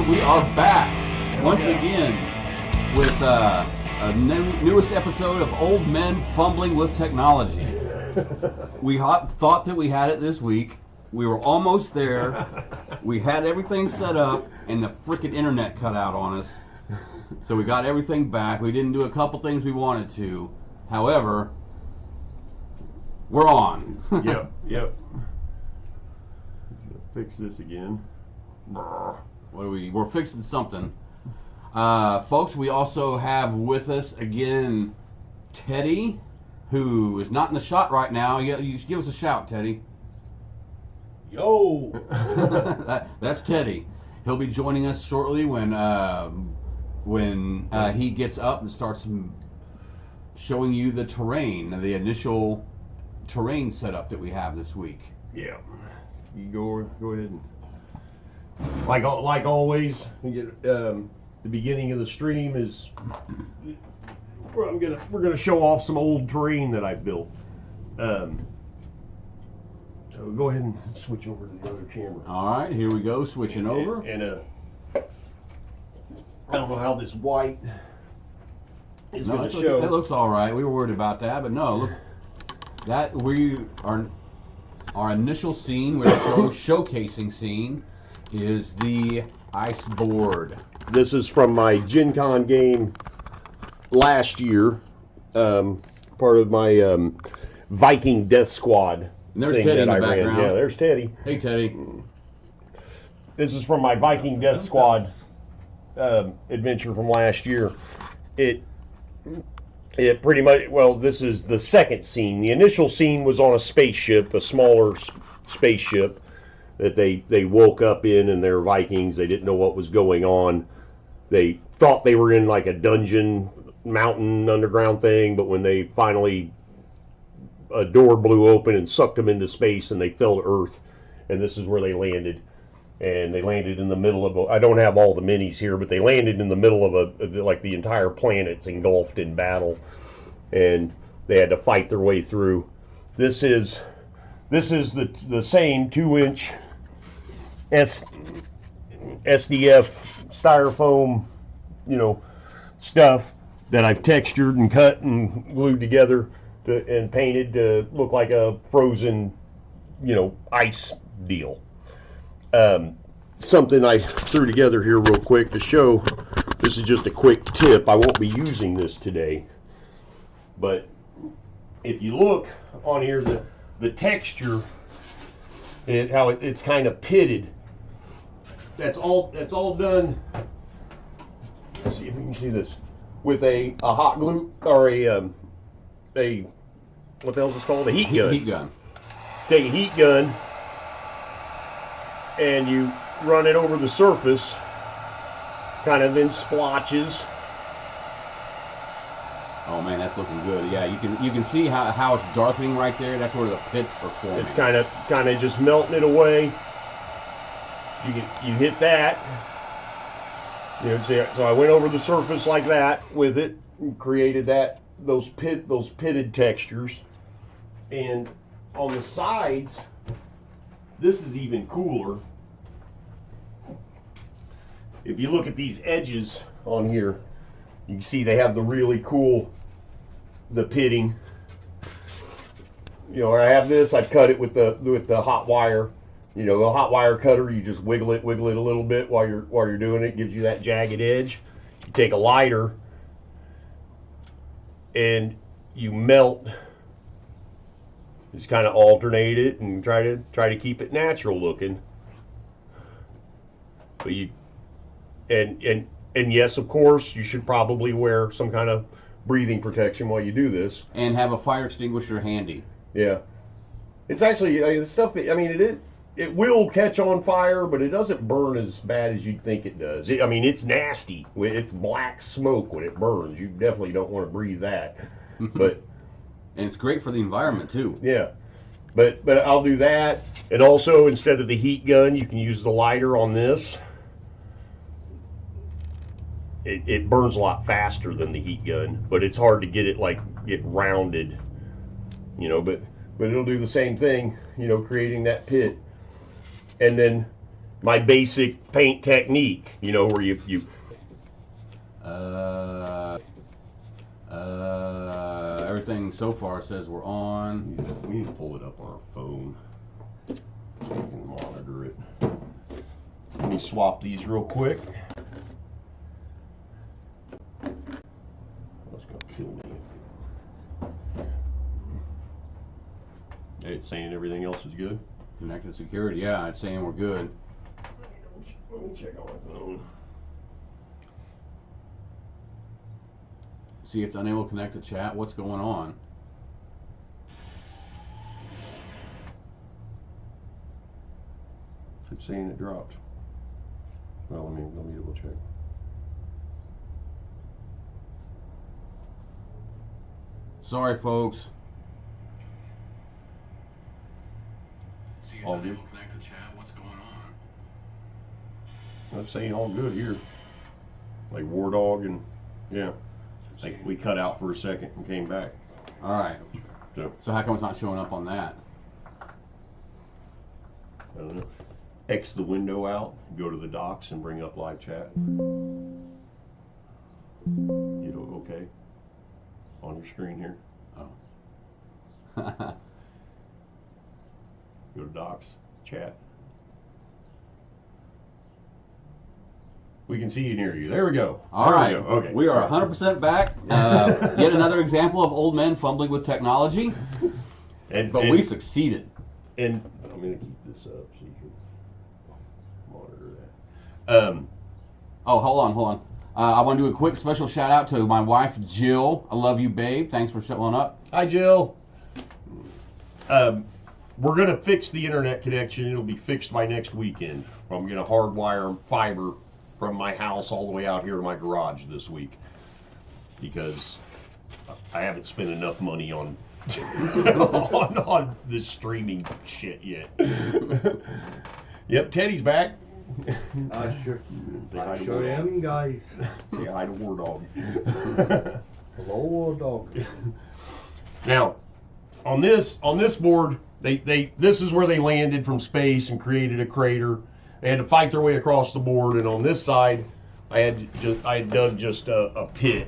we are back once again with a newest episode of Old Men Fumbling with Technology. We thought that we had it this week. We were almost there. We had everything set up, and the freaking internet cut out on us. So we got everything back. We didn't do a couple things we wanted to. However, we're on. Yep. Fix this again. We're fixing something. Folks, we also have with us again Teddy, who is not in the shot right now. You give us a shout, Teddy. Yo! That's Teddy. He'll be joining us shortly when he gets up and starts showing you the terrain, the initial terrain setup that we have this week. Yeah. You go ahead and like always, we get the beginning of the stream is we're gonna show off some old terrain that I built. So go ahead and switch over to the other camera. All right, here we go, switching over. And I don't know how this white is going to show. It looks all right. We were worried about that, but no, look, that our initial scene, we're showcasing scene, is the ice board. This is from my Gen Con game last year, part of my Viking Death Squad. And there's Teddy in the background. Yeah, there's Teddy. Hey, Teddy. This is from my Viking Death Squad adventure from last year. It pretty much, well, this is the second scene. The initial scene was on a spaceship, a smaller spaceship that they woke up in, and they're Vikings. They didn't know what was going on. They thought they were in like a dungeon, mountain, underground thing, but when they finally, a door blew open and sucked them into space, and they fell to Earth, and this is where they landed. And they landed in the middle of I don't have all the minis here, but they landed in the middle of like the entire planet's engulfed in battle, and they had to fight their way through. This is the same 2-inch SDF styrofoam, stuff that I've textured and cut and glued together and painted to look like a frozen, ice deal. Something I threw together here real quick to show. This is just a quick tip. I won't be using this today, but if you look on here, the texture, how it's kind of pitted. That's all done. Let's see if we can see this with a hot glue or a what the hell is this called? A heat gun. Heat gun. Take a heat gun and you run it over the surface, kind of in splotches. Oh man, that's looking good. Yeah, you can see how it's darkening right there. That's where the pits are forming. It's kind of just melting it away. You hit that. So I went over the surface like that with it and created those pitted textures. And on the sides, this is even cooler. If you look at these edges on here, you can see they have the really cool, the pitting. I have this, I've cut it with the hot wire. A hot wire cutter, you just wiggle it a little bit while you're doing it, gives you that jagged edge. You take a lighter and you melt, just kind of alternate it and try to keep it natural looking. But and yes, of course, you should probably wear some kind of breathing protection while you do this. And have a fire extinguisher handy. Yeah. It's actually, the stuff, it will catch on fire, but it doesn't burn as bad as you'd think it does. It's nasty. It's black smoke when it burns. You definitely don't want to breathe that. But and it's great for the environment too. Yeah. But I'll do that. And also, instead of the heat gun, you can use the lighter on this. It burns a lot faster than the heat gun, but it's hard to get it rounded, but it'll do the same thing, creating that pit. And then my basic paint technique, you know, where you everything so far says we're on. we need to pull it up on our phone so you can monitor it. Let me swap these real quick. That's gonna kill me. Hey, it's saying everything else is good. Connected security, yeah, it's saying we're good. Let me check on my phone. See, it's unable to connect to chat. What's going on? It's saying it dropped. Well, let me double check. Sorry, folks. See, All good. Connect to chat. What's going on? It's saying all good here. Like War Dog and yeah. Like we cut out for a second and came back. All right. So how come it's not showing up on that? I don't know. X the window out, go to the docks and bring up live chat. You know, okay. On your screen here. Oh. Go to docks, chat. We can see you near you. There we go. All right. We go. Okay. We are 100% back. Yet another example of old men fumbling with technology. But we succeeded. And I'm going to keep this up so you can monitor that. Oh, hold on. I want to do a quick special shout out to my wife, Jill. I love you, babe. Thanks for showing up. Hi, Jill. We're going to fix the internet connection. It'll be fixed by next weekend. I'm going to hardwire fiber from my house all the way out here to my garage this week because I haven't spent enough money on on this streaming shit yet. Yep, Teddy's back. I sure hi to sure War Dog. am, guys. Say hi to War Dog. Hello, War Dog. Now, on this board, this is where they landed from space and created a crater. They had to fight their way across the board, and on this side, I had dug just a pit,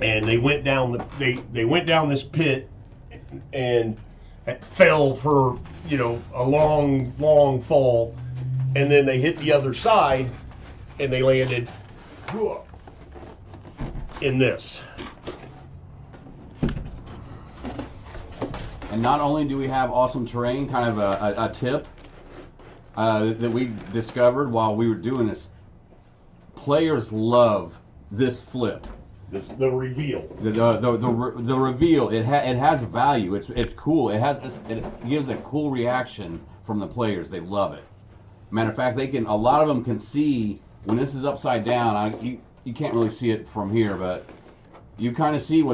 and they went down they went down this pit, and fell for a long fall, and then they hit the other side, and they landed in this. And not only do we have awesome terrain, kind of a tip that we discovered while we were doing this. Players love this flip. The reveal. The reveal. It has value. It's cool. It gives a cool reaction from the players. They love it. Matter of fact, a lot of them can see when this is upside down. You can't really see it from here, but you kind of see what